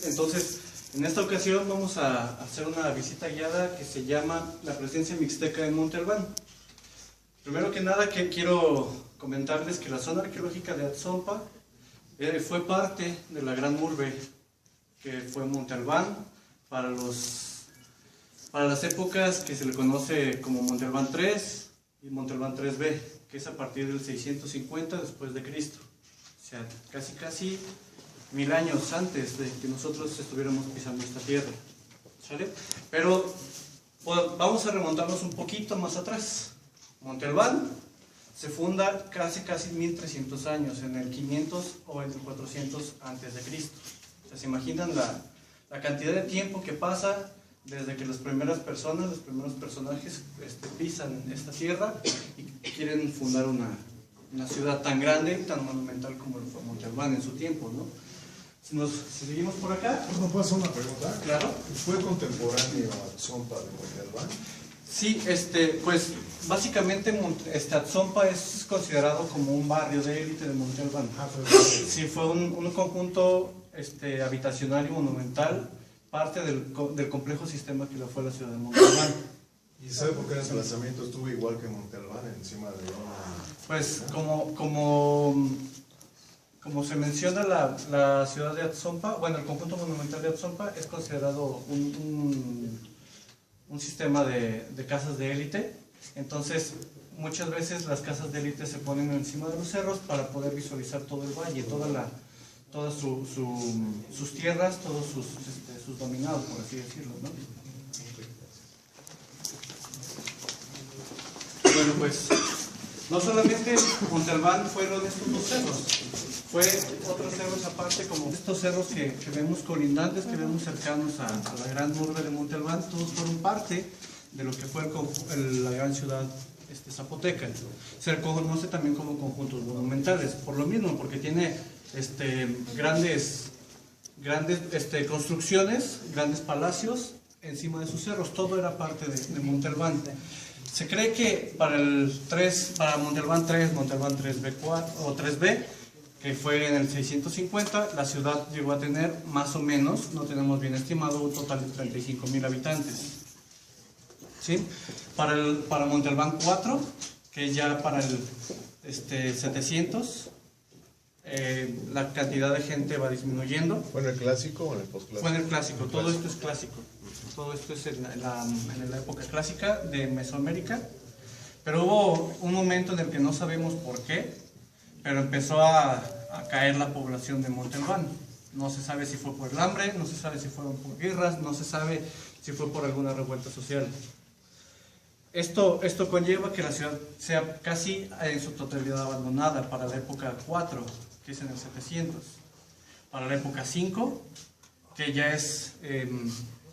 Entonces, en esta ocasión vamos a hacer una visita guiada que se llama La Presencia Mixteca en Monte Albán. Primero que nada que quiero comentarles que la zona arqueológica de Atzompa fue parte de la gran urbe que fue Monte Albán para las épocas que se le conoce como Monte Albán III y Monte Albán IIIb, que es a partir del 650 después de Cristo. O sea, casi 1000 años antes de que nosotros estuviéramos pisando esta tierra, ¿sale? Pero pues, vamos a remontarnos un poquito más atrás. Monte Albán se funda casi 1300 años, en el 500 o en el 400 antes de Cristo. O sea, ¿se imaginan la cantidad de tiempo que pasa desde que las primeras personas, los primeros personajes pisan esta tierra y quieren fundar una ciudad tan grande y tan monumental como lo fue Monte Albán en su tiempo, ¿no? Si seguimos por acá. ¿No puedo hacer una pregunta? Claro. ¿Fue contemporáneo a Atzompa de Monte Albán? Sí, pues básicamente Atzompa es considerado como un barrio de élite de Monte Albán. Sí, fue un conjunto habitacional y monumental, parte del complejo sistema que lo fue la ciudad de Monte Albán. ¿Y sabe por qué el desplazamiento estuvo igual que Monte Albán, encima de una...? Pues como se menciona, la ciudad de Atzompa, bueno, el conjunto monumental de Atzompa es considerado un sistema de casas de élite. Entonces, muchas veces las casas de élite se ponen encima de los cerros para poder visualizar todo el valle, todas sus tierras, todos sus dominados, por así decirlo, ¿no? Bueno, pues, no solamente Monte Albán fueron estos dos cerros, fue otros cerros aparte, como estos cerros que vemos colindantes, que vemos cercanos a la gran urbe de Monte Albán, todos fueron parte de lo que fue la gran ciudad zapoteca. Se le conoce también como conjuntos monumentales, por lo mismo, porque tiene grandes construcciones, grandes palacios encima de sus cerros. Todo era parte de Monte Albán. Se cree que para Monte Albán 3, Monte Albán 3B4 o 3B, que fue en el 650, la ciudad llegó a tener más o menos, no tenemos bien estimado, un total de 35,000 habitantes. ¿Sí? Para Monte Albán 4, que ya para el 700, la cantidad de gente va disminuyendo. ¿Fue en el clásico o en el postclásico? Fue en el clásico, todo esto es clásico. Todo esto es en la época clásica de Mesoamérica. Pero hubo un momento en el que no sabemos por qué, pero empezó a caer la población de Monte Albán. No se sabe si fue por el hambre, no se sabe si fueron por guerras, no se sabe si fue por alguna revuelta social. Esto conlleva que la ciudad sea casi en su totalidad abandonada para la época 4, que es en el 700. Para la época 5, que ya es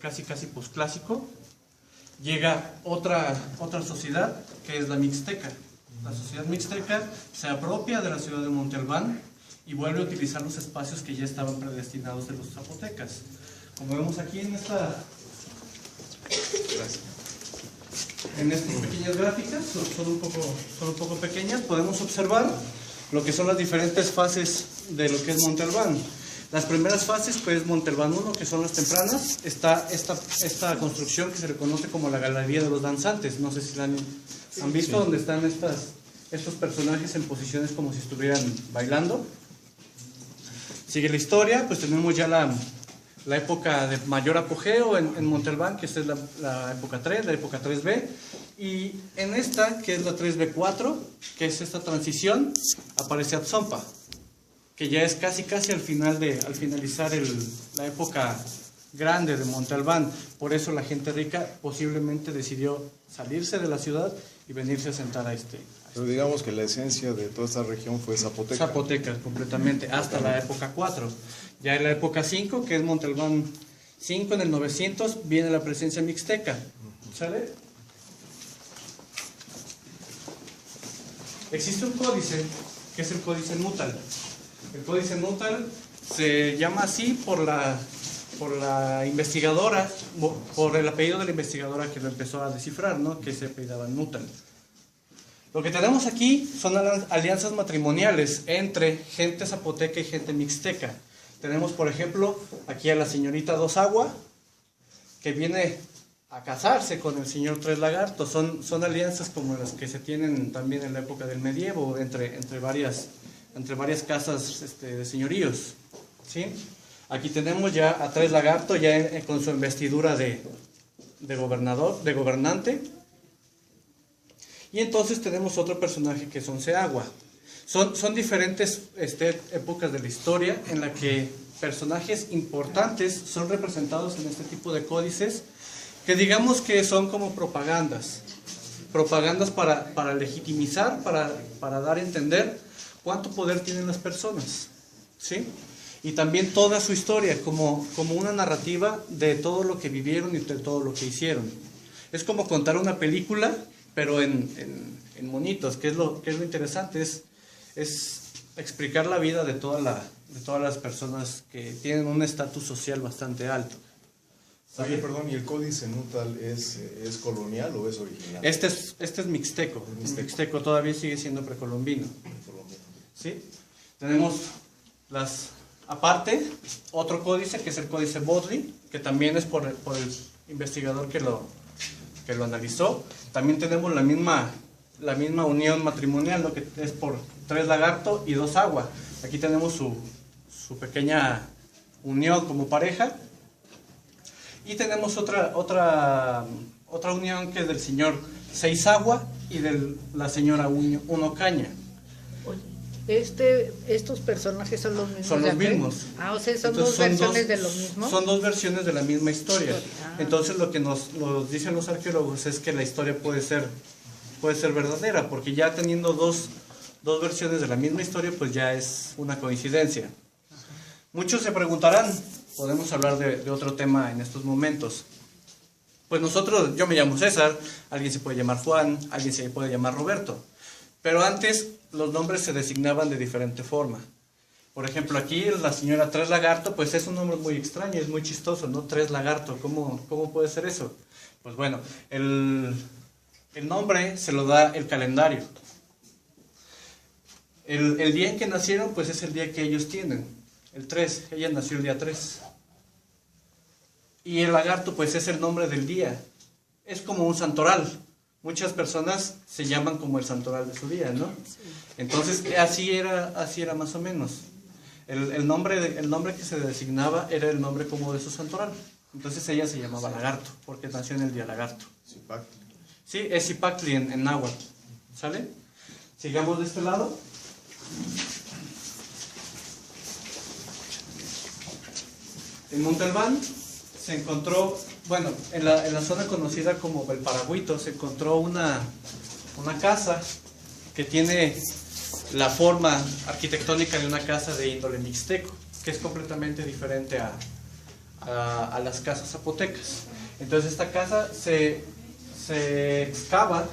casi posclásico, llega otra sociedad, que es la Mixteca. La sociedad mixteca se apropia de la ciudad de Monte Albán y vuelve a utilizar los espacios que ya estaban predestinados de los zapotecas. Como vemos aquí en estas pequeñas gráficas, son un poco pequeñas, podemos observar lo que son las diferentes fases de lo que es Monte Albán. Las primeras fases, pues Monte Albán 1, que son las tempranas, está esta construcción que se le conoce como la Galería de los Danzantes. No sé si la han visto, donde están estos personajes en posiciones como si estuvieran bailando. Sigue la historia, pues tenemos ya la época de mayor apogeo en Monte Albán, que esta es la época 3, la época 3B. Y en esta, que es la 3B4, que es esta transición, aparece Atzompa, que ya es casi al finalizar la época grande de Monte Albán. Por eso la gente rica posiblemente decidió salirse de la ciudad y venirse a sentar a Pero digamos que la esencia de toda esta región fue zapoteca. Zapoteca, completamente, hasta la época 4. Ya en la época 5, que es Monte Albán 5, en el 900, viene la presencia mixteca. ¿Sale? Existe un códice, que es el Códice Nutal. El Códice Nutal se llama así por la investigadora, por el apellido de la investigadora que lo empezó a descifrar, ¿no? Que se apellidaba Nutal. Lo que tenemos aquí son alianzas matrimoniales entre gente zapoteca y gente mixteca. Tenemos, por ejemplo, aquí a la señorita Dos Agua, que viene a casarse con el señor Tres Lagartos. Son alianzas como las que se tienen también en la época del medievo, entre varias casas de señoríos, ¿sí? Aquí tenemos ya a Tres Lagartos, ya con su investidura de gobernante. Y entonces tenemos otro personaje que es Once Agua. Son diferentes épocas de la historia en la que personajes importantes son representados en este tipo de códices, que digamos que son como propagandas para legitimizar, para dar a entender cuánto poder tienen las personas, ¿sí? Y también toda su historia, como una narrativa de todo lo que vivieron y de todo lo que hicieron. Es como contar una película, pero en monitos, que es lo interesante, es explicar la vida de todas las personas que tienen un estatus social bastante alto. Oye, perdón, ¿y el códice Nutal es colonial o es original? Este es mixteco. Mixteco todavía sigue siendo precolombino. ¿Sí? Tenemos aparte, otro códice que es el códice Bodley, que también es por el investigador que lo analizó. También tenemos la misma unión matrimonial, lo que es por Tres Lagartos y Dos Agua. Aquí tenemos su pequeña unión como pareja. Y tenemos otra unión que es del señor Seis Agua y de la señora Uno Caña. Estos personajes son los mismos. Son los mismos. O sea, son dos versiones de lo mismo. Son dos versiones de la misma historia. Ah. Entonces lo que nos dicen los arqueólogos es que la historia puede ser verdadera, porque ya teniendo dos versiones de la misma historia, pues ya es una coincidencia. Muchos se preguntarán, podemos hablar de otro tema en estos momentos. Pues yo me llamo César, alguien se puede llamar Juan, alguien se puede llamar Roberto. Pero antes los nombres se designaban de diferente forma. Por ejemplo, aquí la señora Tres Lagarto, pues es un nombre muy extraño, es muy chistoso, ¿no? Tres Lagarto, ¿cómo puede ser eso? Pues bueno, el nombre se lo da el calendario. El día en que nacieron, pues es el día que ellos tienen, el 3, ella nació el día 3. Y el lagarto, pues es el nombre del día, es como un santoral. Muchas personas se llaman como el santoral de su día, ¿no? Entonces, así era más o menos. El nombre que se designaba era el nombre como de su santoral. Entonces ella se llamaba Lagarto, porque nació en el día Lagarto. Zipactli. Sí, es Zipactli en náhuatl. ¿Sale? Sigamos de este lado. En Montalbán se encontró, bueno, en la zona conocida como el Paragüito, se encontró una casa que tiene la forma arquitectónica de una casa de índole mixteco, que es completamente diferente a las casas zapotecas. Entonces esta casa se excava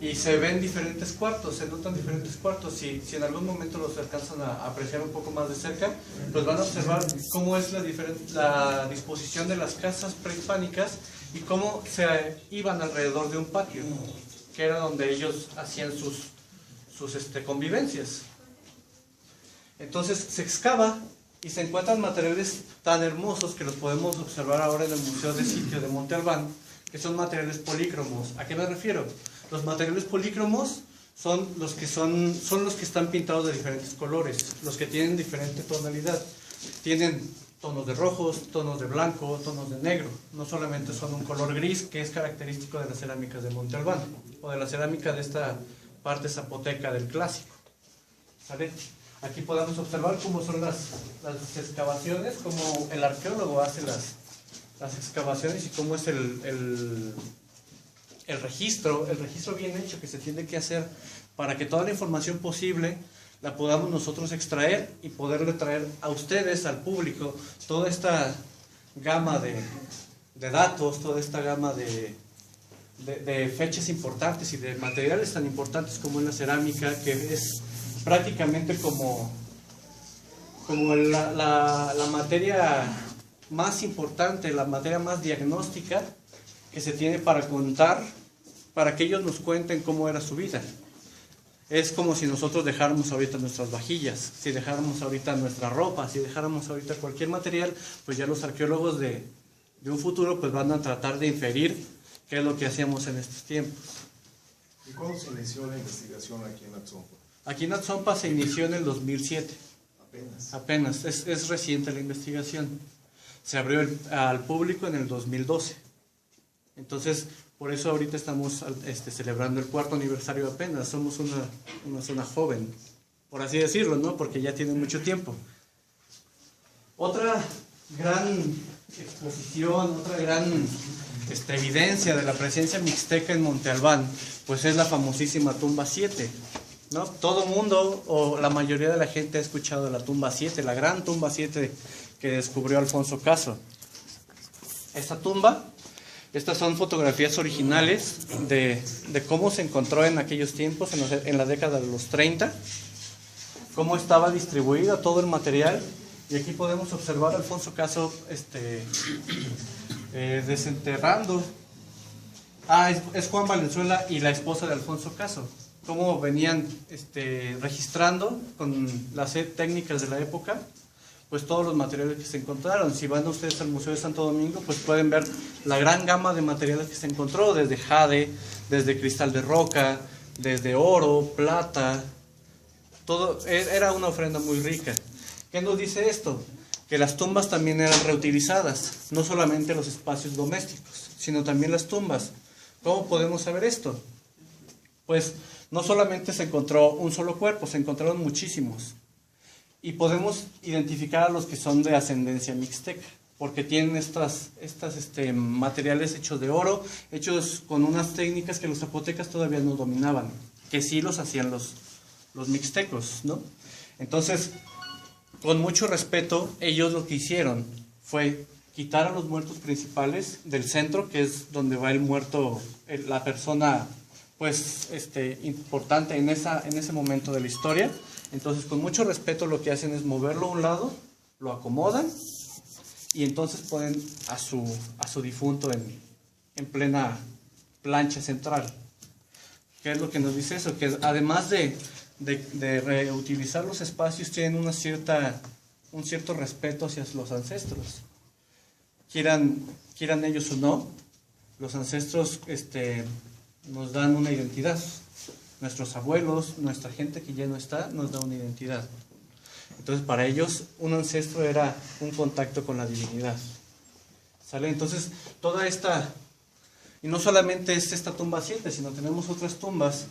y se ven diferentes cuartos, se notan diferentes cuartos. Si en algún momento los alcanzan a apreciar un poco más de cerca, pues van a observar cómo es la disposición de las casas prehispánicas y cómo se iban alrededor de un patio, que era donde ellos hacían sus convivencias. Entonces se excava y se encuentran materiales tan hermosos que los podemos observar ahora en el Museo de Sitio de Monte Albán, que son materiales polícromos. ¿A qué me refiero? Los materiales polícromos son los que están pintados de diferentes colores, los que tienen diferente tonalidad. Tienen tonos de rojos, tonos de blanco, tonos de negro. No solamente son un color gris, que es característico de las cerámicas de Monte Albán, o de la cerámica de esta parte zapoteca del clásico. ¿Sale? Aquí podemos observar cómo son las excavaciones, cómo el arqueólogo hace las excavaciones y cómo es el registro bien hecho que se tiene que hacer para que toda la información posible la podamos nosotros extraer y poderle traer a ustedes, al público, toda esta gama de datos, toda esta gama de fechas importantes y de materiales tan importantes como en la cerámica, que es prácticamente como la materia más importante, la materia más diagnóstica que se tiene para contar, para que ellos nos cuenten cómo era su vida. Es como si nosotros dejáramos ahorita nuestras vajillas, si dejáramos ahorita nuestra ropa, si dejáramos ahorita cualquier material, pues ya los arqueólogos de un futuro pues van a tratar de inferir qué es lo que hacíamos en estos tiempos. ¿Y cuándo se inició la investigación aquí en Atzompa? Aquí en Atzompa se inició en el 2007. Apenas. Es reciente la investigación. Se abrió al público en el 2012. Entonces, por eso ahorita estamos celebrando el 4º aniversario apenas. Somos una zona joven, por así decirlo, ¿no? Porque ya tiene mucho tiempo. Otra gran exposición, otra gran evidencia de la presencia mixteca en Monte Albán, pues es la famosísima tumba 7, ¿no? Todo mundo, o la mayoría de la gente ha escuchado de la tumba 7, la gran tumba 7 que descubrió Alfonso Caso. Esta tumba, estas son fotografías originales de cómo se encontró en aquellos tiempos, en la década de los 30, cómo estaba distribuido todo el material, y aquí podemos observar a Alfonso Caso desenterrando. Es Juan Valenzuela y la esposa de Alfonso Caso, cómo venían registrando con las técnicas de la época, pues todos los materiales que se encontraron. Si van ustedes al Museo de Santo Domingo, pues pueden ver la gran gama de materiales que se encontró, desde jade, desde cristal de roca, desde oro, plata, todo. Era una ofrenda muy rica. ¿Qué nos dice esto? Que las tumbas también eran reutilizadas, no solamente los espacios domésticos, sino también las tumbas. ¿Cómo podemos saber esto? Pues no solamente se encontró un solo cuerpo, se encontraron muchísimos. Y podemos identificar a los que son de ascendencia mixteca, porque tienen estas materiales hechos de oro, hechos con unas técnicas que los zapotecas todavía no dominaban, que sí los hacían los mixtecos, ¿no? Entonces, con mucho respeto, ellos lo que hicieron fue quitar a los muertos principales del centro, que es donde va el muerto, la persona pues importante en ese momento de la historia. Entonces, con mucho respeto, lo que hacen es moverlo a un lado, lo acomodan y entonces ponen a su difunto en plena plancha central. ¿Qué es lo que nos dice eso? Que además de reutilizar los espacios, tienen un cierto respeto hacia los ancestros. Quieran ellos o no, los ancestros nos dan una identidad. Nuestros abuelos, nuestra gente que ya no está, nos da una identidad. Entonces, para ellos, un ancestro era un contacto con la divinidad. ¿Sale? Entonces, toda esta... Y no solamente es esta tumba 7, sino tenemos otras tumbas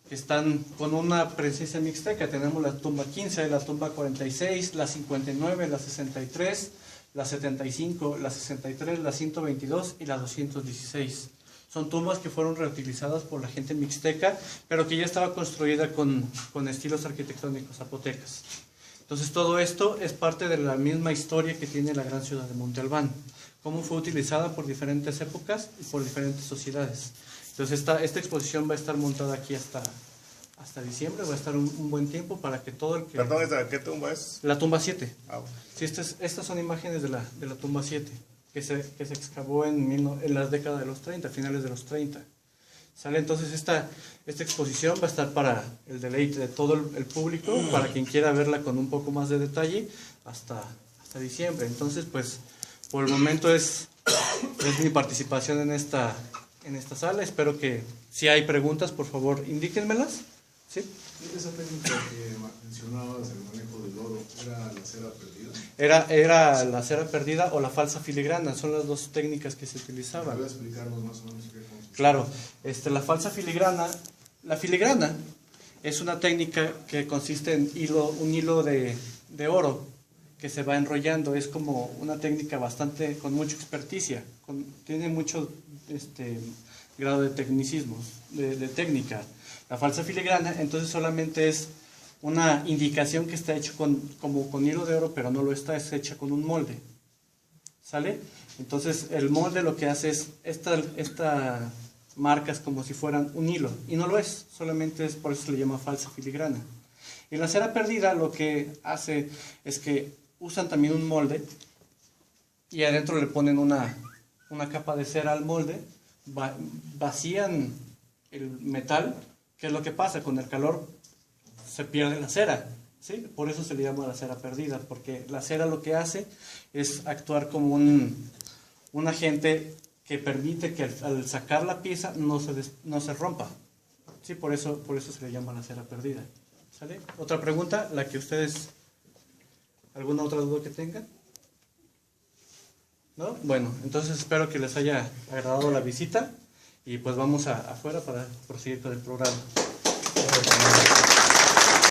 que están con una presencia mixteca. Tenemos la tumba 15, la tumba 46, la 59, la 63, la 75, la 63, la 122 y la 216. Son tumbas que fueron reutilizadas por la gente mixteca, pero que ya estaba construida con estilos arquitectónicos zapotecas. Entonces todo esto es parte de la misma historia que tiene la gran ciudad de Monte Albán, cómo fue utilizada por diferentes épocas y por diferentes sociedades. Entonces esta exposición va a estar montada aquí hasta diciembre, va a estar un buen tiempo para que todo el que... Perdón, ¿qué tumba es? La tumba 7. Ah, bueno. Sí, estas son imágenes de la tumba 7. Que se excavó en las décadas de los 30, finales de los 30. ¿Sale? Entonces esta exposición va a estar para el deleite de todo el público, para quien quiera verla con un poco más de detalle, hasta diciembre. Entonces, pues, por el momento es mi participación en esta sala. Espero que, si hay preguntas, por favor, indíquenmelas. ¿Sí? Esa técnica que mencionabas, el manejo del oro, ¿era la cera perdida? Era la cera perdida o la falsa filigrana, son las dos técnicas que se utilizaban. ¿Puedes explicarnos más o menos qué consiste? Claro, la falsa filigrana, la filigrana es una técnica que consiste en un hilo de oro que se va enrollando. Es como una técnica con mucha experticia, tiene mucho grado de tecnicismo, de técnica. La falsa filigrana, entonces, solamente es una indicación que está hecho como con hilo de oro, pero no lo está, es hecha con un molde. ¿Sale? Entonces, el molde lo que hace es, esta marcas como si fueran un hilo, y no lo es, solamente es, por eso se le llama falsa filigrana. Y la cera perdida lo que hace es que usan también un molde, y adentro le ponen una capa de cera al molde, vacían el metal. ¿Qué es lo que pasa? Con el calor se pierde la cera, ¿sí? Por eso se le llama la cera perdida, porque la cera lo que hace es actuar como un agente que permite que al sacar la pieza no se rompa, ¿sí? Por eso se le llama la cera perdida, ¿sale? Otra pregunta, la que ustedes, ¿alguna otra duda que tengan? ¿No? Bueno, entonces espero que les haya agradado la visita y pues vamos afuera para proseguir con el programa.